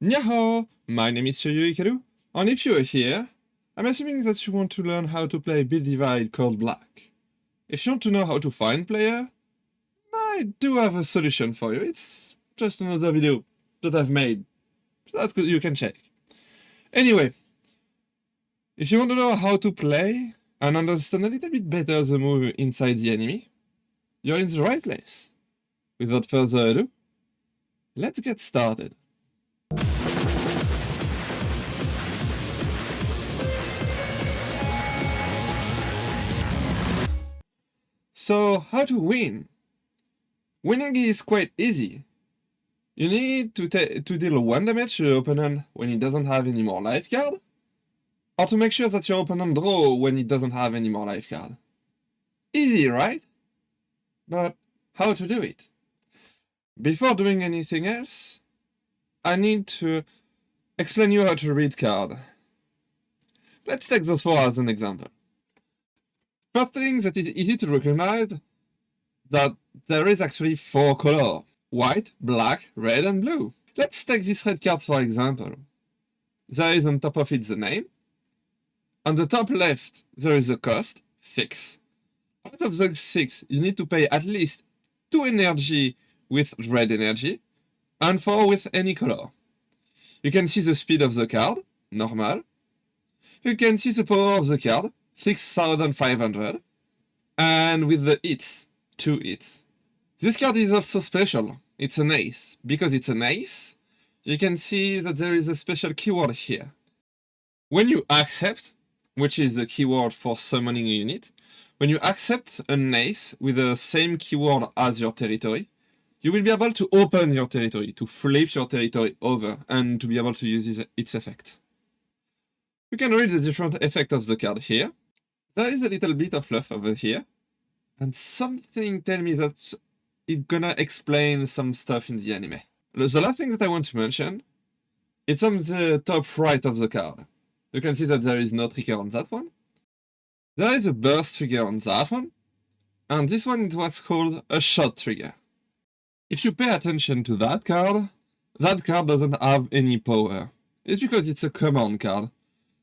Nyaho! My name is Shiryu Ikaru, and if you are here, I'm assuming that you want to learn how to play Divide called Black. If you want to know how to find player, I do have a solution for you. It's just another video that I've made that you can check. Anyway, if you want to know how to play and understand a little bit better the move inside the enemy, you're in the right place. Without further ado, let's get started. So, how to win? Winning is quite easy. You need to deal 1 damage to your opponent when he doesn't have any more life card, or to make sure that your opponent draw when he doesn't have any more life card. Easy, right? But how to do it? Before doing anything else, I need to explain you how to read card. Let's take those 4 as an example. First thing that is easy to recognize, that there is actually 4 colors: white, black, red, and blue. Let's take this red card for example. There is on top of it the name. On the top left, there is the cost, 6. Out of the 6, you need to pay at least 2 energy with red energy, and 4 with any color. You can see the speed of the card, normal. You can see the power of the card, 6500, and with the hits, 2 hits. This card is also special. It's an ace. Because it's an ace, you can see that there is a special keyword here. When you accept, which is the keyword for summoning a unit, when you accept an ace with the same keyword as your territory, you will be able to open your territory, to flip your territory over, and to be able to use its effect. You can read the different effects of the card here. There is a little bit of fluff over here, and something tells me that it's gonna explain some stuff in the anime. The last thing that I want to mention, it's on the top right of the card. You can see that there is no trigger on that one. There is a burst trigger on that one, and this one it was called a shot trigger. If you pay attention to that card doesn't have any power. It's because it's a command card.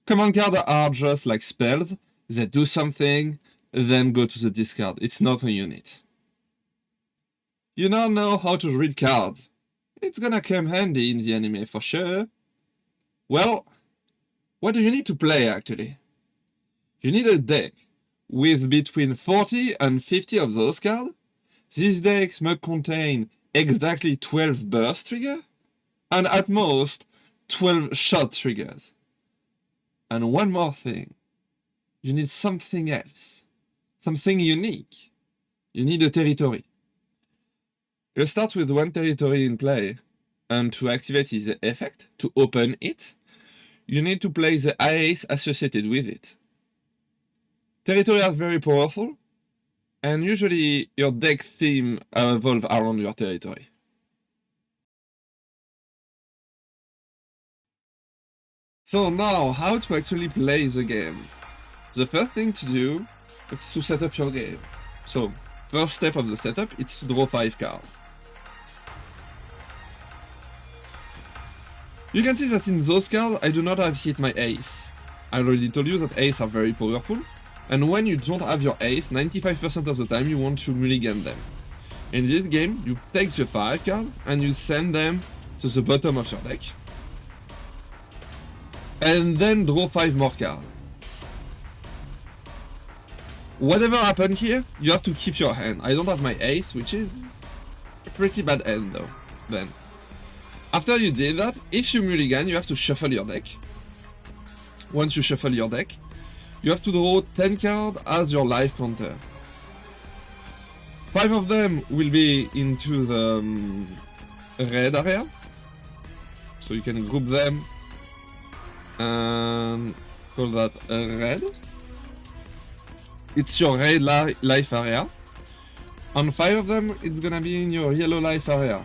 Command cards are just like spells. They do something, then go to the discard. It's not a unit. You now know how to read cards. It's gonna come handy in the anime for sure. Well, what do you need to play actually? You need a deck with between 40 and 50 of those cards. These decks must contain exactly 12 burst triggers, and at most 12 shot triggers. And one more thing. You need something else. Something unique. You need a territory. You start with 1 territory in play, and to activate the effect, to open it, you need to play the ace associated with it. Territories are very powerful, and usually your deck theme evolves around your territory. So now, how to actually play the game? The first thing to do is to set up your game. So, first step of the setup, it's to draw 5 cards. You can see that in those cards, I do not have hit my ace. I already told you that ace are very powerful, and when you don't have your ace, 95% of the time you want to mulligan them. In this game, you take the 5 cards and you send them to the bottom of your deck, and then draw 5 more cards. Whatever happened here, you have to keep your hand. I don't have my ace, which is a pretty bad hand though. Then, after you did that, if you mulligan, you have to shuffle your deck. Once you shuffle your deck, you have to draw 10 cards as your life counter. 5 of them will be into the red area, so you can group them and call that red. It's your red life area. On 5 of them, it's gonna be in your yellow life area.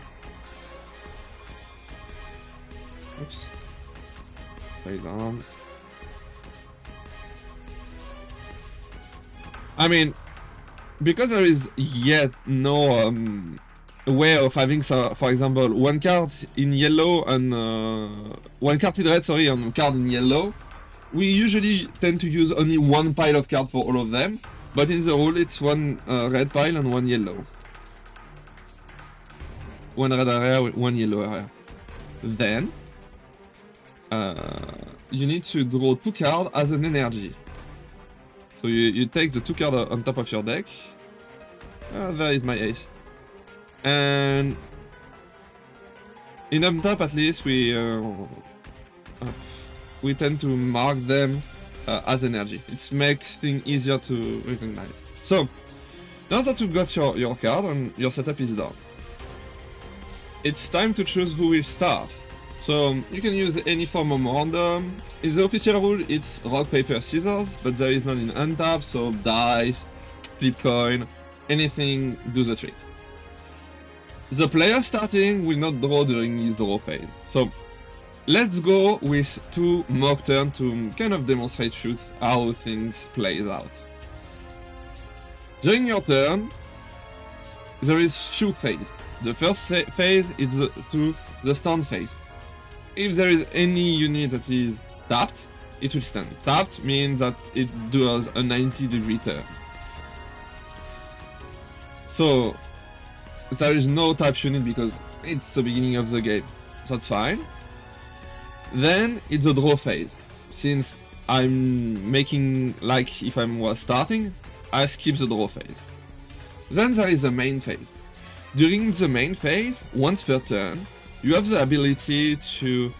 Oops. Play down. I mean, because there is yet no a way of having, for example, one card in yellow and one card in red, sorry, and one card in yellow. We usually tend to use only one pile of cards for all of them, but in the rule it's one red pile and one yellow. One red area, one yellow area. Then you need to draw 2 cards as an energy. So you take the 2 cards on top of your deck. There is my ace. And in up top, at least, we tend to mark them as energy. It makes things easier to recognize. So now that you've got your card and your setup is done, it's time to choose who will start. So you can use any form of random. In the official rule, it's rock, paper, scissors, but there is none in untap, so dice, flip coin, anything do the trick. The player starting will not draw during his draw phase. So let's go with 2 mock turns to kind of demonstrate to you how things plays out. During your turn, there is few phases. The first phase is the stand phase. If there is any unit that is tapped, it will stand. Tapped means that it does a 90-degree turn. So there is no tap unit because it's the beginning of the game. That's fine. Then it's the draw phase. Since I'm making like if I was starting, I skip the draw phase. Then there is the main phase. During the main phase, once per turn, you have the ability to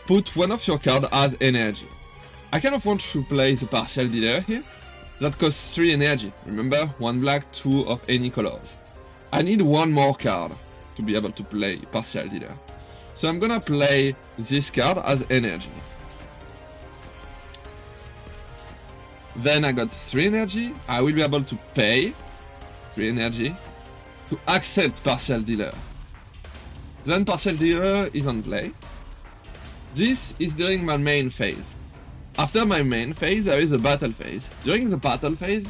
put one of your cards as energy. I kind of want to play the partial dealer here. That costs 3 energy. Remember, 1 black, 2 of any colors. I need 1 more card to be able to play partial dealer. So I'm gonna play this card as energy. Then I got 3 energy. I will be able to pay 3 energy to accept partial dealer. Then partial dealer is on play. This is during my main phase. After my main phase, there is a battle phase. During the battle phase,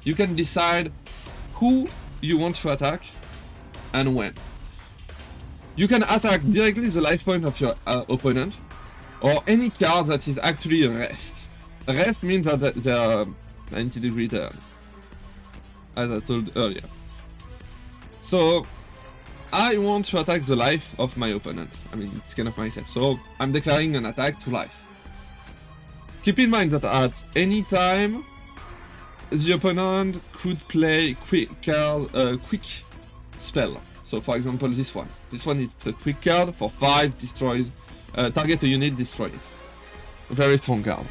you can decide who you want to attack and when. You can attack directly the life point of your opponent or any card that is actually a rest. A rest means that they are 90-degree turn, as I told earlier. So I want to attack the life of my opponent. I mean, it's kind of myself. So I'm declaring an attack to life. Keep in mind that at any time, the opponent could play quick spell. So for example, this one. This one is a quick card for 5, destroys, target a unit, destroy it. A very strong card.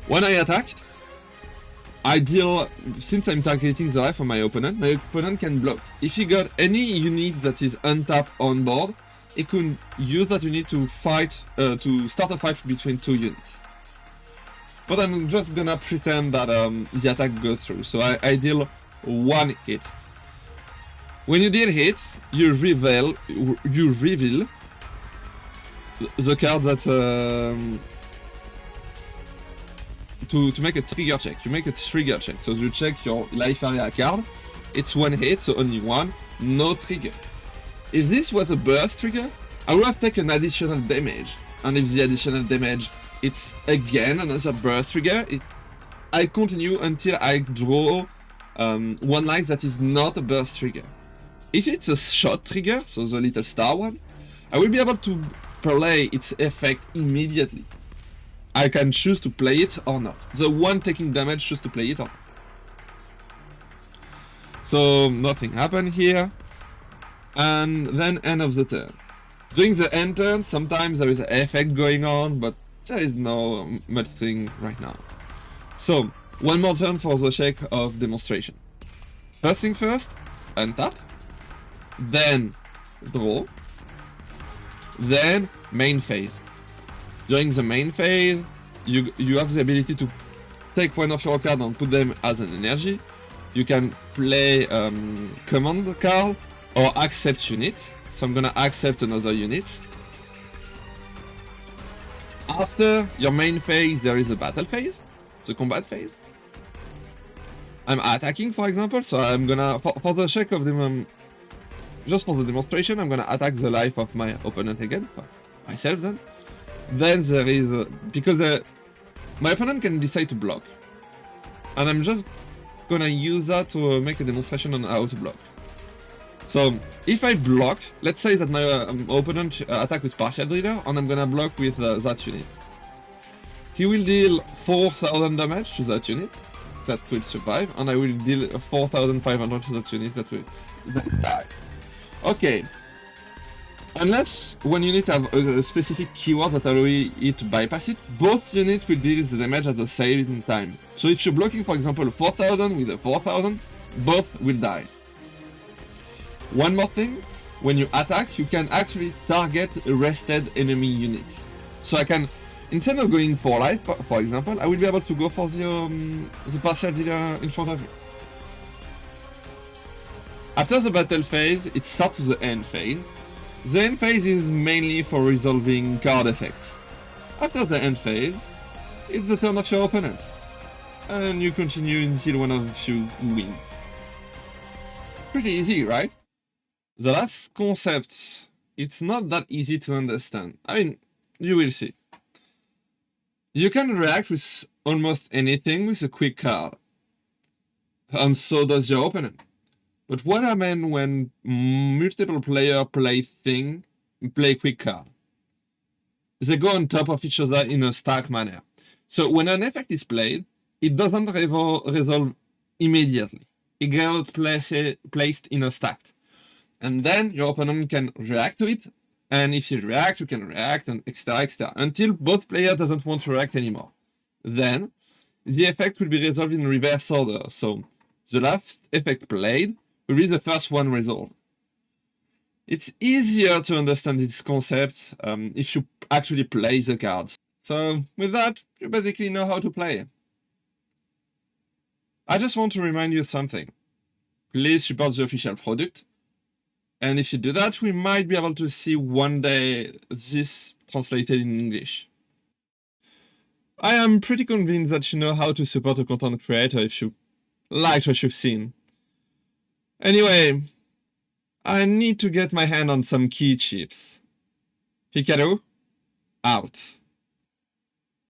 When I attacked, I deal, since I'm targeting the life of my opponent can block. If he got any unit that is untapped on board, he could use that unit to fight, to start a fight between 2 units. But I'm just gonna pretend that the attack goes through. So I deal 1 hit. When you deal hits, you reveal the card that to make a trigger check. You make a trigger check. So you check your life area card. It's 1 hit, so only 1, no trigger. If this was a burst trigger, I would have taken additional damage. And if the additional damage, it's again another burst trigger, I continue until I draw 1 life that is not a burst trigger. If it's a shot trigger, so the little star one, I will be able to play its effect immediately. I can choose to play it or not. The one taking damage chooses to play it or not. So nothing happened here. And then end of the turn. During the end turn, sometimes there is an effect going on, but there is no much thing right now. So, 1 more turn for the check of demonstration. First thing first, untap. Then draw. Then main phase. During the main phase, you have the ability to take 1 of your cards and put them as an energy. You can play command card or accept unit. So I'm gonna accept another unit. After your main phase, there is a battle phase, the combat phase. I'm attacking, for example, so I'm gonna, for the sake of the, just for the demonstration, I'm gonna attack the life of my opponent again, myself then. Then there is, because my opponent can decide to block. And I'm just gonna use that to make a demonstration on how to block. So, if I block, let's say that my opponent attack with Partial Driller, and I'm gonna block with that unit. He will deal 4,000 damage to that unit, that will survive, and I will deal 4,500 to that unit that will die. Okay. Unless one unit have a specific keyword that allow it to bypass it, both units will deal the damage at the same time. So if you're blocking, for example, 4,000 with a 4,000, both will die. One more thing, when you attack, you can actually target a rested enemy unit. So I can, instead of going for life, for example, I will be able to go for the partial dealer in front of you. After the battle phase, it starts the end phase. The end phase is mainly for resolving card effects. After the end phase, it's the turn of your opponent. And you continue until one of you win. Pretty easy, right? The last concept, it's not that easy to understand. I mean, you will see. You can react with almost anything with a quick card. And so does your opponent. But what happens when multiple players play quick card? They go on top of each other in a stack manner. So when an effect is played, it doesn't resolve immediately. It gets placed in a stack. And then your opponent can react to it. And if you react, you can react, and etc. Until both players doesn't want to react anymore. Then the effect will be resolved in reverse order. So the last effect played will be the first one resolved. It's easier to understand this concept if you actually play the cards. So with that, you basically know how to play. I just want to remind you something. Please support the official product. And if you do that, we might be able to see one day this translated in English. I am pretty convinced that you know how to support a content creator if you liked what you've seen. Anyway, I need to get my hand on some key chips. Hikaru, out.